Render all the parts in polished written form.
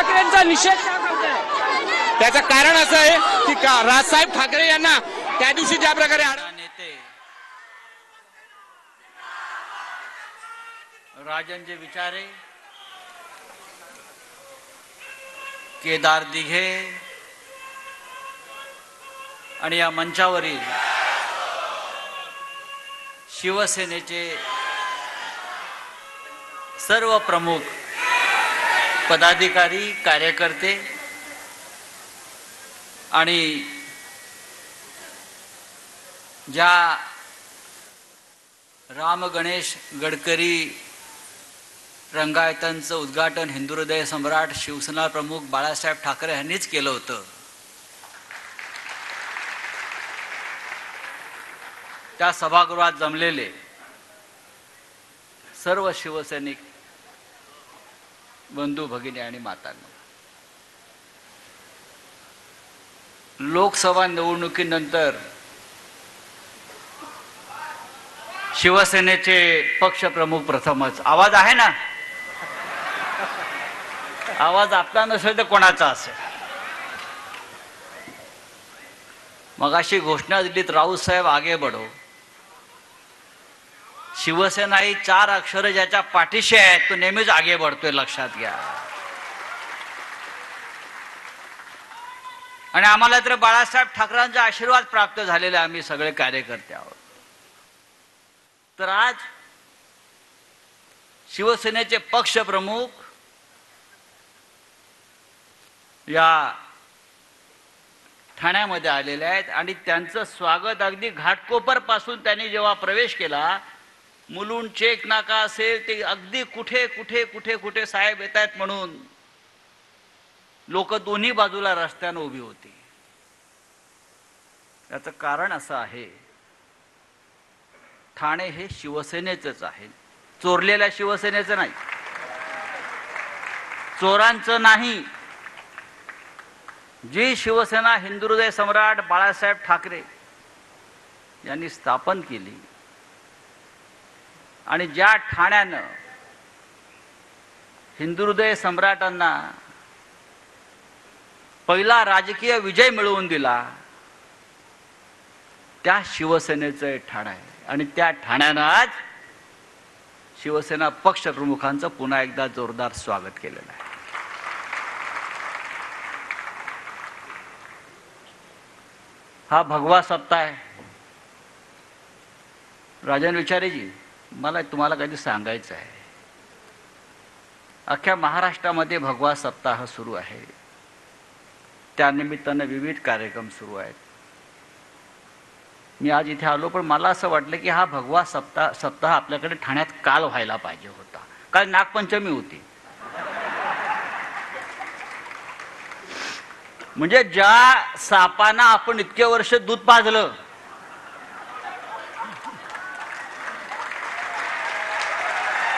ठाकरेंचा निषेध का करताय? त्याचं कारण असं आहे की राजसाहेब ठाकरे यांना त्या दिवशी ज्या प्रकारे नेते राजनचे विचारे, केदार दिघे आणि या मंचावरील शिवसेनेचे सर्व प्रमुख पदाधिकारी, कार्यकर्ते आणि ज्या राम गणेश गडकरी रंगायतांचं उद्घाटन हिंदुहृदय सम्राट शिवसेना प्रमुख बाळासाहेब ठाकरे यांनीच केलं होतं, त्या सभागृहात जमलेले सर्व शिवसैनिक बंधू भगिनी आणि मातांनो, लोकसभा निवडणुकीनंतर शिवसेनेचे पक्षप्रमुख प्रथमच, आवाज आहे ना? आवाज आपला नसेल तर कोणाचा असेल? मगाशी घोषणा दिलीत, राऊतसाहेब आगे बढो. शिवसेना ही 4 अक्षर ज्याच्या पाठीशी आहेत तो नेहमीच आगे बढतोय, लक्षात घ्या. आणि आम्हाला तर बाळासाहेब ठाकरेंचा आशीर्वाद प्राप्त झालेला, आम्ही सगळे कार्यकर्ते आहोत. तर आज शिवसेनेचे पक्षप्रमुख या ठाण्यामध्ये आलेले आहेत आणि त्यांचं स्वागत अगदी घाटकोपर पासून त्यांनी जेव्हा प्रवेश केला, मुलुंड चेक नाका असेल ते अगदी कुठे कुठे कुठे कुठे साहेब येत आहेत म्हणून लोक दोन्ही बाजूला रस्त्यानं उभी होती. याचं कारण असं आहे, ठाणे हे शिवसेनेचंच आहे, चोरलेल्या शिवसेनेचं नाही, चोरांचं नाही. जी शिवसेना हिंदुहृदय सम्राट बाळासाहेब ठाकरे यांनी स्थापन केली आणि ज्या ठाण्यानं हिंदुहृदय सम्राटांना पहिला राजकीय विजय मिळवून दिला, त्या शिवसेनेचं ठाणं आहे. आणि त्या ठाण्यानं आज शिवसेना पक्षप्रमुखांचं पुन्हा एकदा जोरदार स्वागत केलेलं आहे. हा भगवा सप्ताह आहे. राजन विचारेजी, मला तुम्हाला काही सांगायचं आहे. अख्ख्या महाराष्ट्रामध्ये भगवा सप्ताह सुरू आहे. त्यानिमित्तानं विविध कार्यक्रम सुरू आहेत. मी आज इथे आलो, पण मला असं वाटलं की हा भगवा सप्ताह आपल्याकडे ठाण्यात काल व्हायला पाहिजे होता. काल नागपंचमी होती. म्हणजे ज्या सापांना आपण इतके वर्ष दूध पाजलं,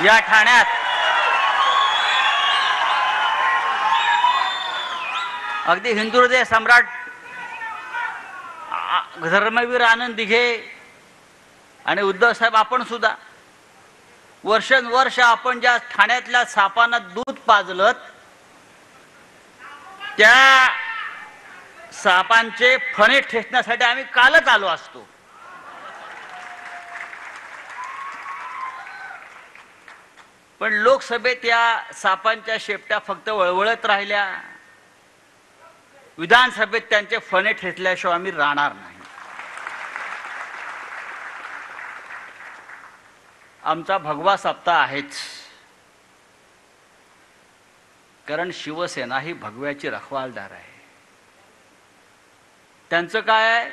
या ठाण्यात अगदी हिंदुहृदय सम्राट धर्मवीर आनंद दिघे आणि उद्धव साहेब आपण सुद्धा वर्षानुवर्ष आपण ज्या ठाण्यातल्या सापांना दूध पाजलं, त्या सापांचे फणे ठेचण्यासाठी आम्ही कालच आलो असतो. पण लोकसभेत या सापांच्या शेपट्या फक्त वळवळत राहिल्या. विधानसभेत त्यांचे फणे ठेचल्याशिवाय आम्ही राहणार नाही. आमचा भगवा सप्ताह आहेच, कारण शिवसेना ही भगव्याची रखवालदार आहे. त्यांचं काय आहे,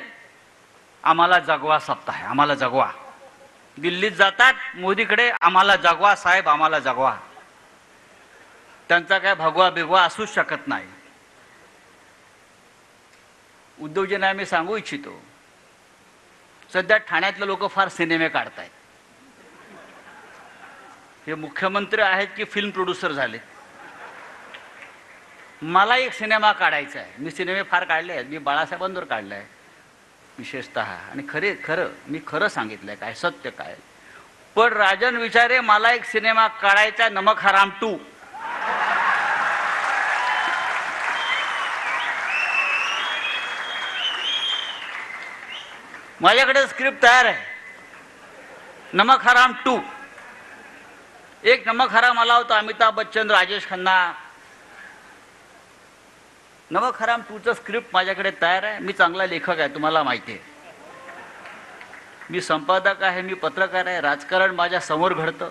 आम्हाला जगवा सप्ताह आहे, आम्हाला जगवा. दिल्लीत जातात मोदीकडे, आम्हाला जगवा साहेब, आम्हाला जगवा. त्यांचा काय भगवा बिगवा असूच शकत नाही. उद्धवजींना आम्ही सांगू इच्छितो, सध्या ठाण्यातले लोक फार सिनेमे काढतायत. हे मुख्यमंत्री आहेत की फिल्म प्रोड्युसर झाले. मला एक सिनेमा काढायचा आहे. मी सिनेमे फार काढले आहेत, मी बाळासाहेबांवर काढले आहे विशेषतः. आणि मी खरं सांगितलंय काय सत्य काय. पण राजन विचारे, मला एक सिनेमा काढायचा, नमक हराम 2. माझ्याकडे स्क्रिप्ट तयार आहे. नमक हराम 2. एक नमक हराम आला होता अमिताभ बच्चन, राजेश खन्ना. नमक हराम 2चं स्क्रिप्ट माझ्याकडे तयार आहे. मी चांगला लेखक आहे, तुम्हाला माहिती आहे. मी संपादक आहे, मी पत्रकार आहे. राजकारण माझ्या समोर घडतं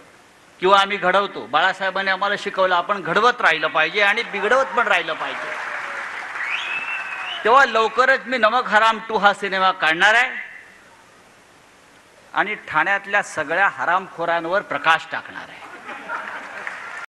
किंवा आम्ही घडवतो. बाळासाहेबांनी आम्हाला शिकवलं आपण घडवत राहिलं पाहिजे आणि बिघडवत पण राहिलं पाहिजे. तेव्हा लवकरच मी नमक हराम 2 हा सिनेमा काढणार आहे आणि ठाण्यातल्या सगळ्या हरामखोरांवर प्रकाश टाकणार आहे.